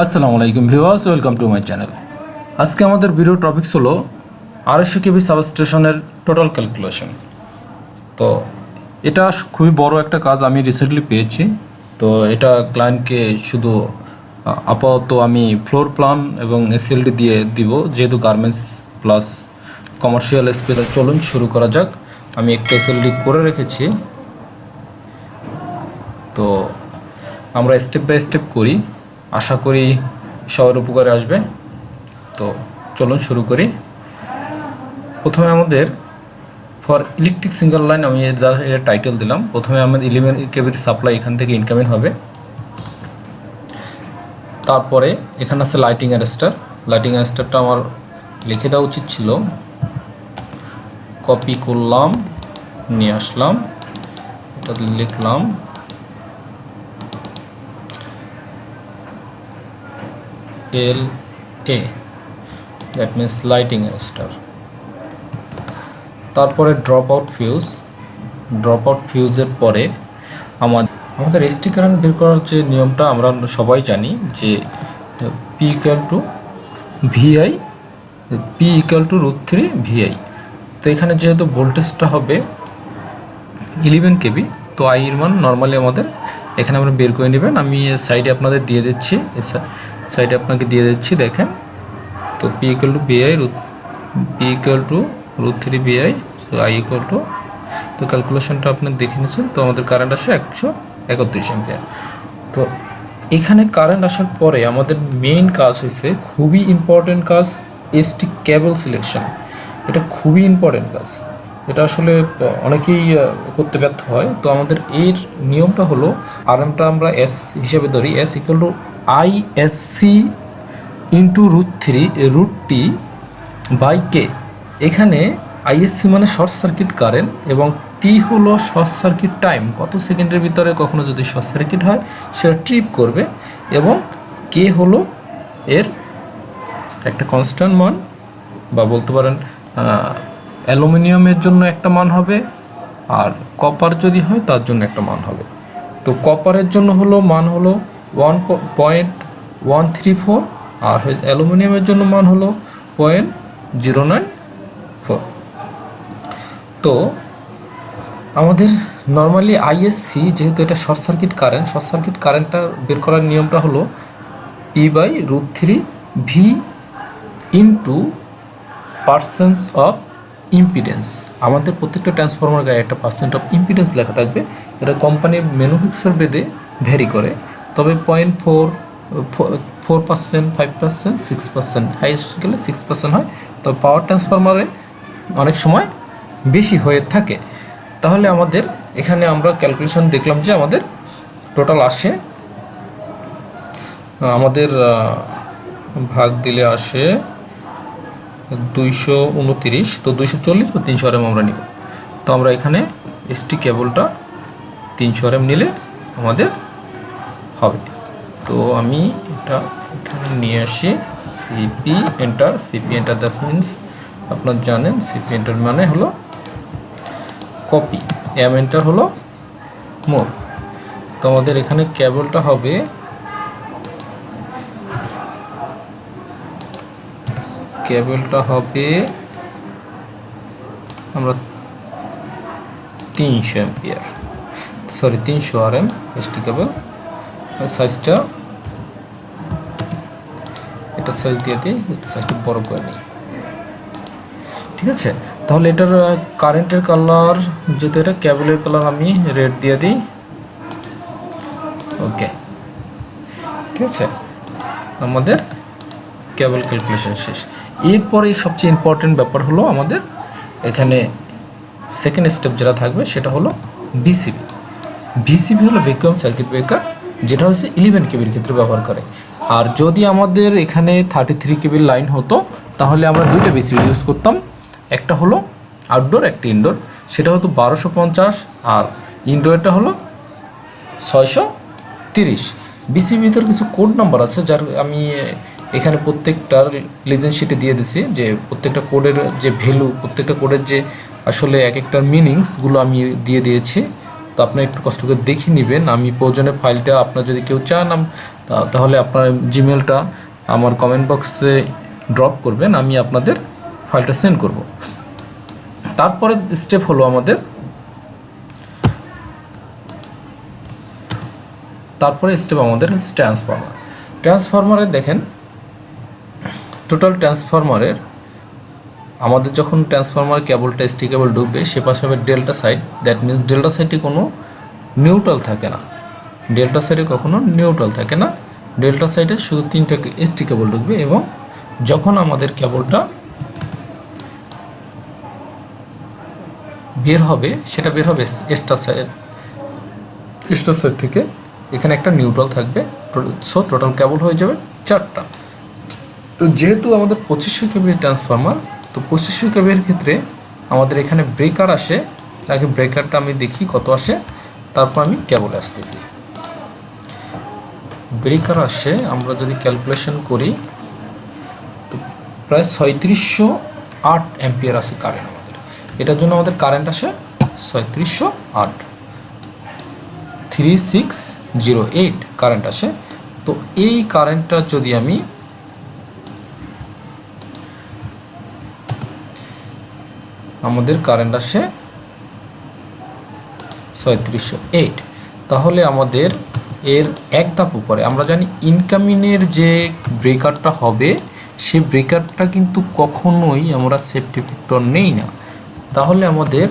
আসসালামু আলাইকুম viewers, welcome to my channel. আজকে আমাদের ভিডিও টপিকস হলো 250 কেভি সাবস্টেশনের টোটাল ক্যালকুলেশন। তো এটা খুবই বড় একটা কাজ আমি রিসেন্টলি পেয়েছি। তো এটা ক্লায়েন্টকে শুধু আপাতত আমি ফ্লোর প্ল্যান এবং এসএলডি দিয়ে দিব, যেহেতু গার্মেন্টস প্লাস কমার্শিয়াল স্পেস। চলুন শুরু করা যাক। আমি একটা এসএলডি করে রেখেছি। তো আমরা স্টেপ বাই স্টেপ করি, আশা করি সবার উপকারে আসবে। তো চলুন শুরু করি। প্রথমে আমাদের ফর ইলেকট্রিক সিঙ্গেল লাইন আমি যা এটা টাইটেল দিলাম। প্রথমে আমাদের 11 কেভির সাপ্লাই এখান থেকে ইনকামিং হবে। তারপরে এখানে আছে লাইটিং অ্যারেস্টার। লাইটিং অ্যারেস্টারটা আমার লিখে দেওয়া উচিত ছিল, কপি করলাম, নিয়ে আসলাম, এটা লিখলাম LA, that means lightning arrester. তারপরে drop out fuse. Drop out ফিউজের পরে আমাদের এসটি কারেন্ট বের করার যে নিয়মটা আমরা সবাই জানি যে P equal to VI, P equal to √3 VI। তো এখানে যেহেতু ভোল্টেজটা হবে 11 কেভি, তো I এর মান নর্মালি আমাদের এখানে আমরা বের করে নেবেন। আমি সাইডে আপনাদের দিয়ে দিচ্ছি, সাইডে আপনাকে দিয়ে দিচ্ছি, দেখেন। তো P equal to VI, P equal to √3 VI, তো I ইকুয়াল টু, তো ক্যালকুলেশনটা আপনি দেখে নিয়েছেন। তো আমাদের কারেন্ট আসে 131 অ্যাম্পিয়ার। তো এখানে কারেন্ট আসার পরে আমাদের মেইন কাজ হয়েছে, খুবই ইম্পর্টেন্ট কাজ, এসটি কেবল সিলেকশন। এটা খুবই ইম্পর্টেন্ট কাজ, এটা আসলে অনেকেই করতে ব্যর্থ হয়। তো আমাদের এর নিয়মটা হলো, আরএমটা আমরা এস হিসেবে ধরি, S equal to ISC into √3 by K. এখানে ISC মানে শর্ট সার্কিট কারেন্ট এবং টি হলো শর্ট সার্কিট টাইম, কত সেকেন্ডের ভিতরে কখনো যদি শর্ট সার্কিট হয় সেটা ট্রিপ করবে, এবং কে হলো এর একটা কনস্ট্যান্ট মান, বা বলতে পারেন অ্যালুমিনিয়ামের জন্য একটা মান হবে, আর কপার যদি হয় তার জন্য একটা মান হবে। তো কপারের জন্য হলো মান হলো 1.134, আর অ্যালুমিনিয়ামের জন্য মান হলো 0.094। তো আমাদের নর্মালি ISC, যেহেতু এটা short circuit current, short circuit কারেন্টটা বের করার নিয়মটা হলো P/√3 V into percents of impedance. আমাদের প্রত্যেকটা ট্রান্সফরমার গায়ে একটা পার্সেন্ট অফ ইম্পিডেন্স লেখা থাকবে। এটা কোম্পানির ম্যানুফ্যাকচার বেদে ভ্যারি করে, তবে 0.4%, 5%, 6%, হাইস্ট গেলে 6% হয়। তবে পাওয়ার ট্রান্সফরমারে অনেক সময় বেশি হয়ে থাকে। তাহলে আমাদের এখানে আমরা ক্যালকুলেশন দেখলাম যে আমাদের টোটাল আসে, আমাদের ভাগ দিলে আসে 229। তো 240 বা 300 RM আমরা নিব। তো আমরা এখানে এসটি কেবলটা 300 RM নিলে আমাদের হবে। তো আমি এটা এখানে নিয়ে আসি, সিপি এন্টার, দ্যাট মিনস আপনার জানেন সিপি এন্টার মানে হলো কপি, এম এন্টার হলো মোর। তো আমাদের এখানে কেবলটা হবে আমরা 300 অ্যাম্পিয়ার, সরি 300 RM এসটি কেবল। সাইজটা এটা সাইজ দিয়ে দিই, এটা সাইজটা বড় করে নিই, ঠিক আছে। তাহলে এটার কারেন্টের কালার, যেহেতু এটা কেবলের কালার, আমি রেড দিয়ে দিই, ওকে, ঠিক আছে। আমাদের কেবল ক্যালকুলেশন শেষ। এরপরে সবচেয়ে ইম্পর্টেন্ট ব্যাপার হলো আমাদের এখানে সেকেন্ড স্টেপ যেটা থাকবে সেটা হলো বিসিবি হলো ভ্যাকুয়াম সার্কিট ব্রেকার, যেটা হচ্ছে 11 কেবির ক্ষেত্রে ব্যবহার করে। আর যদি আমাদের এখানে 33 কেবির লাইন হতো তাহলে আমরা দুইটা বিসিবি ইউজ করতাম, একটা হলো আউটডোর, একটা ইনডোর। সেটা হতো 1250, আর ইনডোরটা হলো 630। বিসিবির ভিতর কিছু কোড নাম্বার আছে, যার আমি এখানে প্রত্যেকটার লিজেন্ড শিটে দিয়ে দিছি, যে প্রত্যেকটা কোডের যে ভ্যালু, প্রত্যেকটা কোডের যে আসলে এক একটার মিনিংসগুলো আমি দিয়ে দিয়েছি। তো আপনি একটু কষ্ট করে দেখে নেবেন। আমি প্রয়োজনে ফাইলটা আপনার যদি কেউ চান তাহলে আপনার জিমেলটা আমার কমেন্ট বক্সে ড্রপ করবেন, আমি আপনাদের ফাইলটা সেন্ড করব। তারপরে স্টেপ হলো আমাদের ট্রান্সফরমারে দেখেন টোটাল ট্রান্সফরমারের আমাদের যখন ট্রান্সফরমার কেবলটা এসটি কেবল ঢুকবে সে পাশে হবে delta side. That means delta সাইডে কোনো নিউট্রাল থাকে না, ডেল্টা সাইডে কখনো নিউট্রাল থাকে না। ডেল্টা সাইডে শুধু 3টা এসটি কেবল ঢুকবে এবং যখন আমাদের কেবলটা বের হবে সেটা বের হবে স্টার সাইড থেকে, এখানে একটা নিউট্রাল থাকবে। সো টোটাল কেবল হয়ে যাবে 4টা। তো যেহেতু আমাদের 2500 কেবির ট্রান্সফরমার, তো 2500 কেবির ক্ষেত্রে আমাদের এখানে ব্রেকার আসে। আগে ব্রেকারটা আমি দেখি কত আসে, তারপর আমি কেবলে আসতেছি। ব্রেকার আসে আমরা যদি ক্যালকুলেশন করি তো প্রায় 3708 অ্যাম্পিয়ার আসে কারেন্ট আমাদের। এটার জন্য আমাদের কারেন্ট আসে 3708, 3608 কারেন্ট আসে। তো এই কারেন্টটা যদি আমি আমাদের কারেন্ট আসে 3708, তাহলে আমাদের এর এক ধাপ উপরে আমরা জানি ইনকামিংয়ের যে ব্রেকারটা হবে সে ব্রেকারটা কিন্তু কখনোই আমরা সেফটি ফ্যাক্টর নেই না। তাহলে আমাদের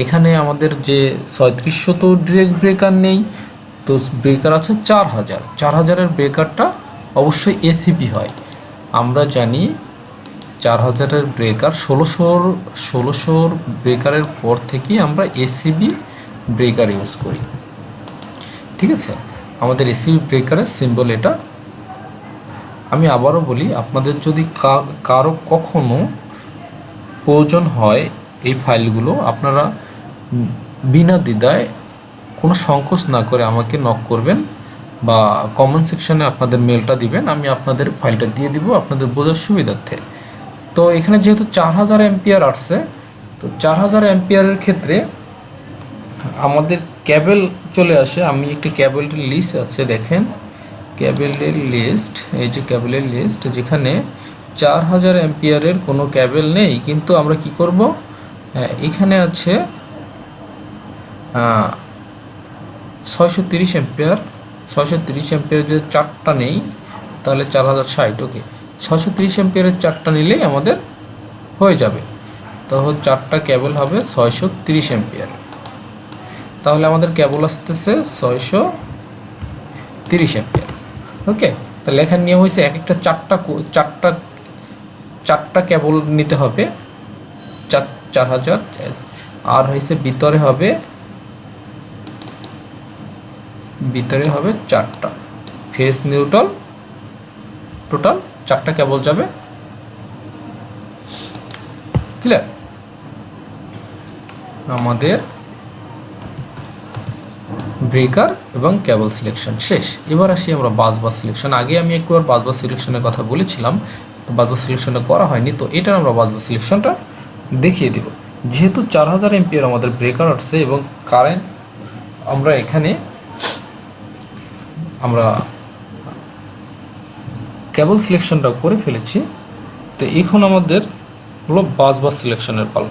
এখানে আমাদের যে 3700 তো ডিরেক্ট ব্রেকার নেই, তো ব্রেকার আছে 4000 ব্রেকারটা অবশ্যই এসিবি হয়। আমরা জানি 4000 ব্রেকার 1600 ব্রেকারের পর থেকেই আমরা এসিবি ব্রেকার ইউজ করি। ঠিক আছে, আমাদের এসিবি ব্রেকারের সিম্বল এটা। আমি আবারও বলি, আপনাদের যদি কারো কখনো প্রয়োজন হয় এই ফাইলগুলো, আপনারা বিনা দ্বিধায় কোনো সংকোচ না করে আমাকে নক করবেন বা কমেন্ট সেকশনে আপনাদের মেলটা দিবেন, আমি আপনাদের ফাইলটা দিয়ে দিব আপনাদের বোঝার সুবিধার্থে। তো এখানে যেহেতু 4000 অ্যাম্পিয়ার আসছে, তো 4000 অ্যাম্পিয়ারের ক্ষেত্রে আমাদের ক্যাবেল চলে আসে। আমি একটি ক্যাবেলের লিস্ট আছে, দেখেন ক্যাবেলের লিস্ট, এই যে ক্যাবেলের লিস্ট, যেখানে 4000 অ্যাম্পিয়ারের কোনো ক্যাবেল নেই। কিন্তু আমরা কি করব, এখানে আছে 630 অ্যাম্পিয়ার। 630 অ্যাম্পিয়ার যদি 4টা নেই তাহলে 4060। ওকে, 630 অ্যাম্পিয়ারের 4টা নিলেই আমাদের হয়ে যাবে। তাহলে 4টা কেবল হবে 630 অ্যাম্পিয়ার। তাহলে আমাদের কেবল আসতেছে 630 অ্যাম্পিয়ার। ওকে, তাহলে লেখার নিয়ম হয়েছে এক একটা 4টা কেবল নিতে হবে 4000, আর হয়েছে ভিতরে হবে 4টা ফেস নিউট্রাল, টোটাল 4টা কেবল যাবে। ক্লিয়ার? আমাদের ব্রেকার এবং কেবল সিলেকশন শেষ। এবার আসি আমরা বাস সিলেকশন। আগে আমি একবার বাস সিলেকশনের কথা বলেছিলাম, তো বাস সিলেকশনটা করা হয়নি, তো এটার আমরা বাস সিলেকশনটা দেখিয়ে দেব। যেহেতু 4000 এমপিয়ার আমাদের ব্রেকার আসছে এবং কারেন্ট আমরা এখানে কেবল সিলেকশনটা করে ফেলেছি, তো এখন আমাদের হলো বাস সিলেকশনের পালা।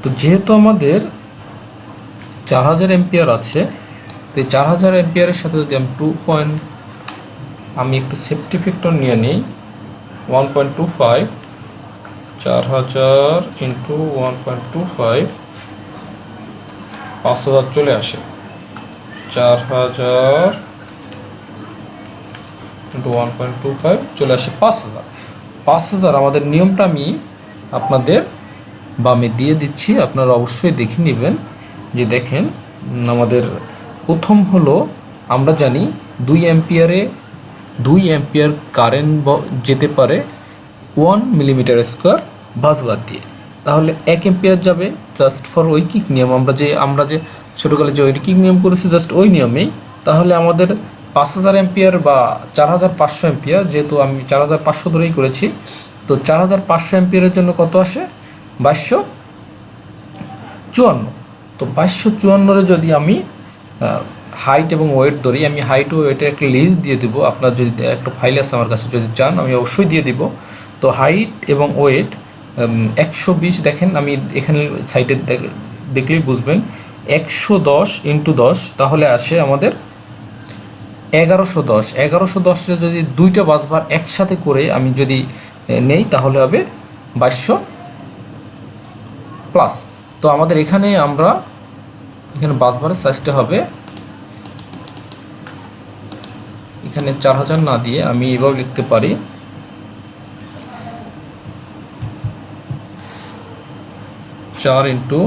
তো যেহেতু আমাদের 4000 এমপিয়ার আছে, তো এই 4000 এমপিয়ারের সাথে যদি আমি একটু সেফটি ফ্যাক্টর নিয়ে নিই 1.25, 4000 ইন্টু 1.25, 5000 চলে আসে। 4000 ইন্টু 1.25 চলে আসে 5000। আমাদের নিয়মটা আমি আপনাদের বামে দিয়ে দিচ্ছি, আপনারা অবশ্যই দেখে নেবেন। যে দেখেন আমাদের প্রথম হলো, আমরা জানি 2 অ্যাম্পিয়ার কারেন্ট যেতে পারে 1 মিলিমিটার স্কোয়ার বাসবার দিয়ে। তাহলে 1 অ্যাম্পিয়ার যাবে জাস্ট ফর ঐকিক নিয়ম, আমরা যে ছোটোকালে যে ঐকিক নিয়ম করেছি জাস্ট ওই নিয়মেই। তাহলে আমাদের 5000 অ্যাম্পিয়ার বা 4500 অ্যাম্পিয়ার, যেহেতু আমি 4500 ধরেই করেছি, তো 4500 অ্যাম্পিয়ারের জন্য কত আসে 2200 52। তো 2254 যদি আমি হাইট এবং ওয়েট ধরি, আমি হাইট ও ওয়েটের একটা লিস্ট দিয়ে দেবো। আপনার যদি একটা ফাইল আছে আমার কাছে, যদি চান আমি অবশ্যই দিয়ে দিব। তো হাইট এবং ওয়েট 120, দেখেন আমি এখানে সাইটে দেখলেই বুঝবেন, 110 × 10 তাহলে আসে আমাদের 1110। 1110 যদি দুইটা বাসবার একসাথে করে আমি যদি নেই তাহলে হবে 2200 প্লাস। তো আমাদের এখানে বাসবারের সাইজটা হবে, এখানে 4000 না দিয়ে আমি এভাবে লিখতে পারি, 4 × 2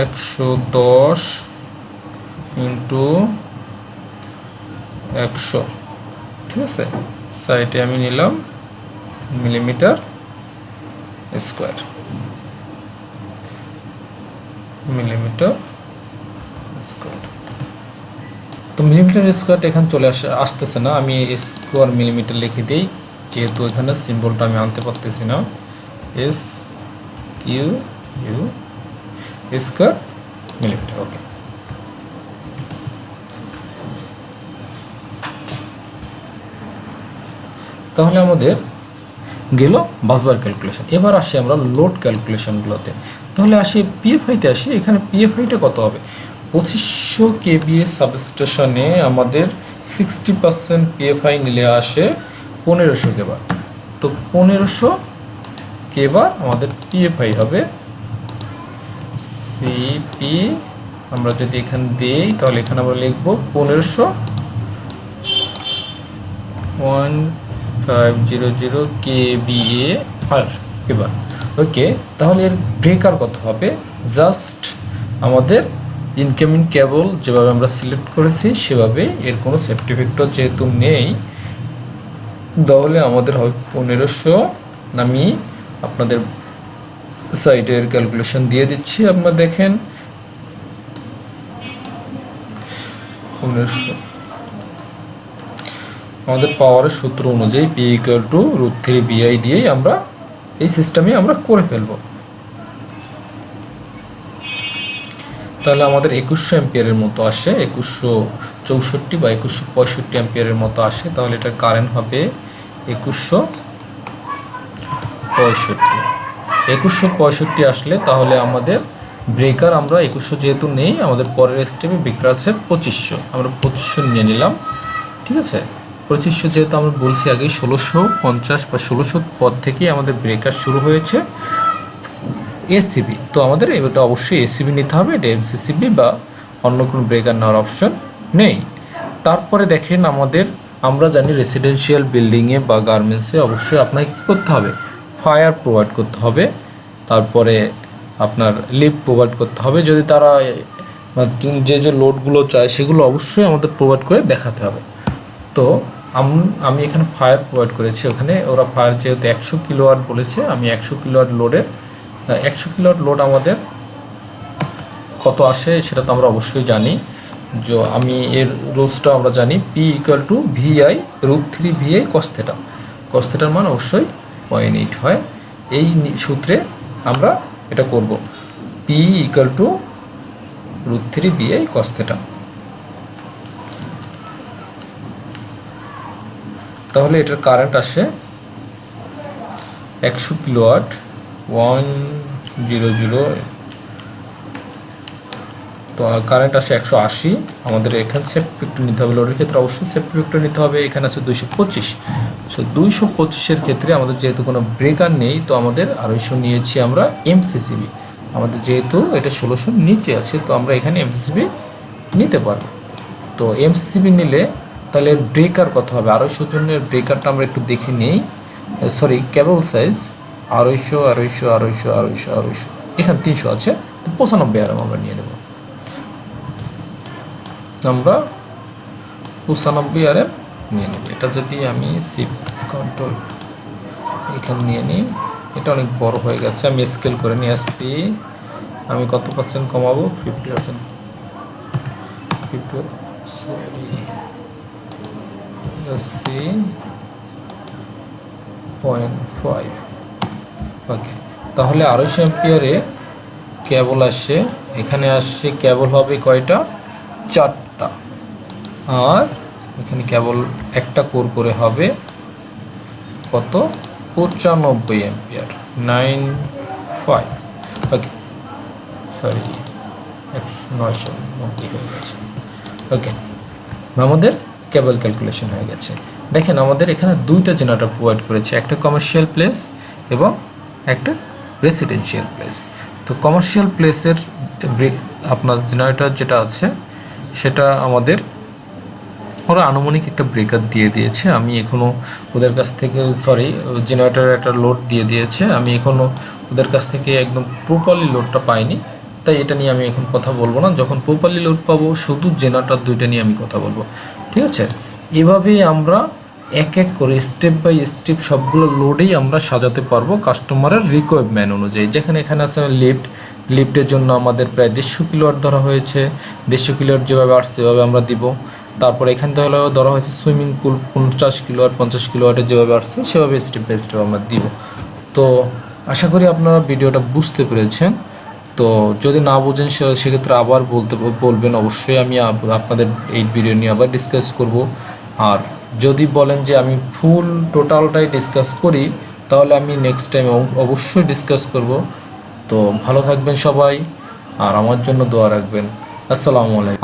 110 × 100, ঠিক আছে। সাইডে আমি নিলাম মিলিমিটার স্কোয়ার, মিলিমিটার স্কোয়ার। তো মিলিমিটার স্কোয়ারটা এখানে চলে আসতেছে না, আমি স্কোয়ার মিলিমিটার লিখে দিই, যেহেতু এখানে সিম্বলটা আমি আনতে পারতেছি না। S Q U square millimetre, okay. তাহলে আমাদের গেল বাসবার ক্যালকুলেশন। এবার আসি আমরা লোড ক্যালকুলেশনগুলোতে। তাহলে আসি পিএফআইতে আসি। এখানে পিএফআইটা কত হবে? 2500 কেভিএ সাবস্টেশনে আমাদের 60% পিএফআই নিলে আসে 1500 কেবার। তো 1500 কেবার আমাদের পিএফআই হবে। সিপি আমরা যদি এখানে দিই তাহলে এখানে আমরা লিখব 1500 1500 কেভিএ কেবার, ওকে। তাহলে এর ব্রেকার কত হবে? জাস্ট আমাদের ইনকামিং কেবল যেভাবে আমরা সিলেক্ট করেছি সেভাবে, এর কোনো সেফটি ফ্যাক্টর যেহেতু নেই, তাহলে আমাদের হবে 1500। আমি আপনাদের সাইটের ক্যালকুলেশন দিয়ে দিচ্ছি, আপনারা দেখেন। 1500 আমাদের পাওয়ারের সূত্র অনুযায়ী P = √3VI দিয়েই আমরা এই সিস্টেমে আমরা করে ফেলব। তাহলে আমাদের 2100 অ্যাম্পিয়ারের মতো আসে, 2164 বা 2165 অ্যাম্পিয়ারের মতো আসে। তাহলে এটার কারেন্ট হবে 2165 আসলে তাহলে আমাদের ব্রেকার আমরা 2100 যেহেতু নেই, আমাদের পরের স্টেপে ব্রেকার আছে 2500, আমরা 2500 নিয়ে নিলাম, ঠিক আছে। 2500 যেহেতু আমরা বলছি আগে 1650 বা 1600 পদ থেকে আমাদের ব্রেকার শুরু হয়েছে এসিবি। তো আমাদের এটা অবশ্যই এসিবি নিতে হবে, এটা এমসিসিবি বা অন্য কোনো ব্রেকার নেওয়ার অপশন নেই। তারপরে দেখেন আমরা জানি রেসিডেন্সিয়াল বিল্ডিংয়ে বা গার্মেন্টসে অবশ্যই আপনাকে কী করতে হবে? ফায়ার প্রোভাইড করতে হবে, তারপরে আপনার লিফট প্রোভাইড করতে হবে। যদি তারা যে লোডগুলো চায় সেগুলো অবশ্যই আমাদের প্রোভাইড করে দেখাতে হবে। তো আমি এখানে ফায়ার প্রোভাইড করেছি, ওখানে ওরা ফায়ার যেহেতু 100 কিলোওয়াট বলেছে, আমি 100 কিলোওয়াট লোডের 100 কিলোওয়াট লোড আমাদের কত আসে সেটা তো আমরা অবশ্যই জানি। যে আমি এর রোজটা আমরা জানি, P = VI √3VI cos θ। cos θ মান অবশ্যই 0.8 হয়। এই সূত্রে আমরা এটা করব, P = √3VI cos θ। তাহলে এটার কারেন্ট আসে 100 কিলোওয়াট 100, তো কারেন্ট আসে 180। আমাদের এখানে সেফটি ফ্যাক্টর নিতে হবে, লোডের ক্ষেত্রে অবশ্যই সেফটি ফ্যাক্টর নিতে হবে। এখানে আছে 225। সো 225-এর ক্ষেত্রে আমাদের যেহেতু কোনো ব্রেকার নেই, তো আমাদের 250 নিয়েছি আমরা এমসিসিবি। আমাদের যেহেতু এটা 1600 নিচে আছে, তো আমরা এখানে এমসিসিবি নিতে পারবো। তো এমসিসিবি নিলে তাহলে এর ব্রেকার কত হবে? 250 জনের ব্রেকারটা আমরা একটু দেখে নেই। সরি, কেবল সাইজ 250 এখানে 300 আছে, তো 95 আরএম আমরা নিয়ে নেব। আমরা 95 আরএম নিয়ে নেব। এটা যদি আমি শিফট কন্ট্রোল এখানে নিয়ে নিই, এটা অনেক বড় হয়ে গেছে, আমি স্কেল করে নিয়ে আসছি। আমি কত পার্সেন্ট কমাবো? 50%। 50, সরি, সি 0.5। ওকে, তাহলে 250 অ্যাম্পিয়ারে কেবল আসছে, এখানে আসছে কেবল হবে কয়টা, 4টা। আর এখানে কেবল একটা কোর করে হবে কত, 95 অ্যাম্পিয়ার, 95। ওকে, সরি 990 হয়ে গেছে। ওকে, আমাদের কেবল ক্যালকুলেশন হয়ে গেছে। দেখেন আমাদের এখানে দুইটা জেনারেটর প্রোভাইড করেছে, একটা কমার্শিয়াল প্লেস এবং একটা রেসিডেন্সিয়াল প্লেস। তো কমার্শিয়াল প্লেসের আপনার জেনারেটর যেটা আছে সেটা আমাদের ওরা আনুমানিক একটা ব্রেকার দিয়ে দিয়েছে। আমি এখনও ওদের কাছ থেকে জেনারেটরের একটা লোড দিয়ে দিয়েছে, আমি এখনও ওদের কাছ থেকে একদম প্রপারলি লোডটা পাইনি, তাই এটা নিয়ে আমি এখন কথা বলবো না। যখন প্রপারলি লোড পাবো শুধু জেনারেটর দুইটা নিয়ে আমি কথা বলবো, ঠিক আছে? এভাবেই আমরা এক এক করে স্টেপ বাই স্টেপ সবগুলো লোডেই আমরা সাজাতে পারবো কাস্টমারের রিকোয়ারমেন্ট অনুযায়ী। যেখানে এখানে আছে লিফটের জন্য আমাদের প্রায় 150 কিলোওয়াট ধরা হয়েছে, 150 কিলোওয়াট যেভাবে আসছে সেভাবে আমরা দিব। তারপর এখান থেকে হলেও ধরা হয়েছে সুইমিং পুল 50 কিলোওয়াট, 50 কিলোওয়াটের যেভাবে আসছে সেভাবে স্টেপ বাই স্টেপ আমরা দিব। তো আশা করি আপনারা ভিডিওটা বুঝতে পেরেছেন। তো যদি না বোঝেন সেক্ষেত্রে আবার বলবেন, অবশ্যই আমি আপনাদের এই ভিডিও নিয়ে আবার ডিসকাস করব। আর যদি বলেন যে আমি ফুল টোটালটাই ডিসকাস করি, তাহলে আমি নেক্সট টাইম অবশ্যই ডিসকাস করব। তো ভালো থাকবেন সবাই, আর আমার জন্য দোয়া রাখবেন। আসসালামু আলাইকুম।